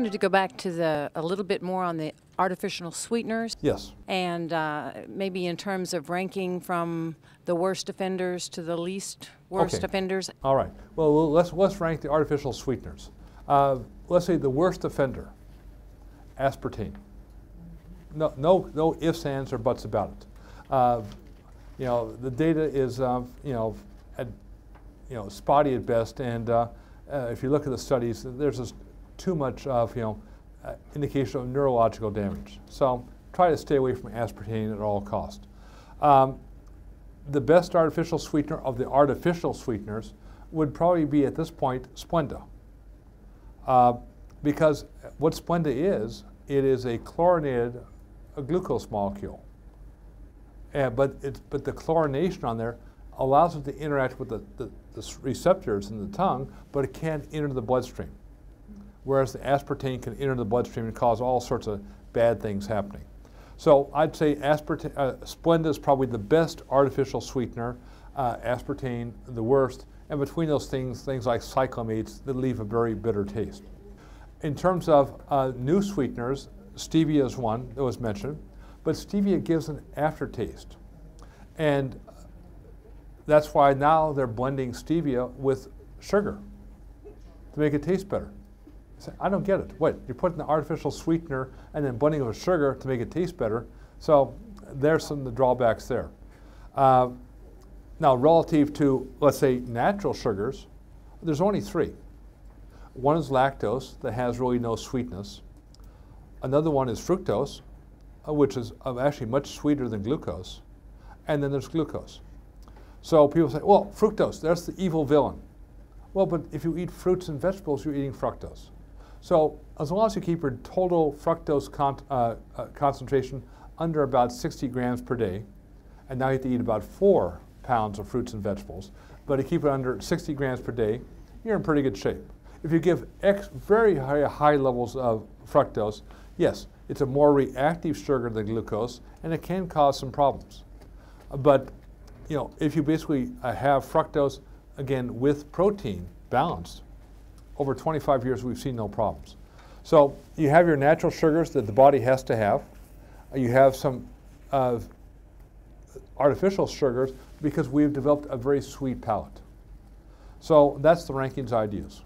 wanted to go back to a little bit more on the artificial sweeteners. Yes. And maybe in terms of ranking from the worst offenders to the least worst offenders. All right. Well, let's rank the artificial sweeteners. Let's say the worst offender, aspartame. No ifs, ands, or buts about it. The data is spotty at best, and if you look at the studies, there's just too much of indication of neurological damage. So try to stay away from aspartame at all costs. The best artificial sweetener of the artificial sweeteners would probably be at this point Splenda, because what Splenda is, it is a chlorinated glucose molecule. But the chlorination on there allows it to interact with the receptors in the tongue, but it can't enter the bloodstream. Whereas the aspartame can enter the bloodstream and cause all sorts of bad things happening. So I'd say Splenda is probably the best artificial sweetener, aspartame the worst, and between those things like cyclamates that leave a very bitter taste. In terms of new sweeteners, stevia is one that was mentioned, but stevia gives an aftertaste. And that's why now they're blending stevia with sugar to make it taste better. I don't get it. What? You're putting the artificial sweetener and then blending it with sugar to make it taste better. So there's some of the drawbacks there. Now, relative to, let's say, natural sugars, there's only three. One is lactose that has really no sweetness. Another one is fructose, which is actually much sweeter than glucose. And then there's glucose. So people say, well, fructose, that's the evil villain. Well, but if you eat fruits and vegetables, you're eating fructose. So as long as you keep your total fructose concentration under about 60 grams per day, and now you have to eat about 4 pounds of fruits and vegetables, but to keep it under 60 grams per day, you're in pretty good shape. If you give very high levels of fructose, yes, it's a more reactive sugar than glucose, and it can cause some problems. But if you basically have fructose, again, with protein balanced, over 25 years we've seen no problems. So you have your natural sugars that the body has to have. You have some artificial sugars because we've developed a very sweet palate. So that's the rankings I'd use.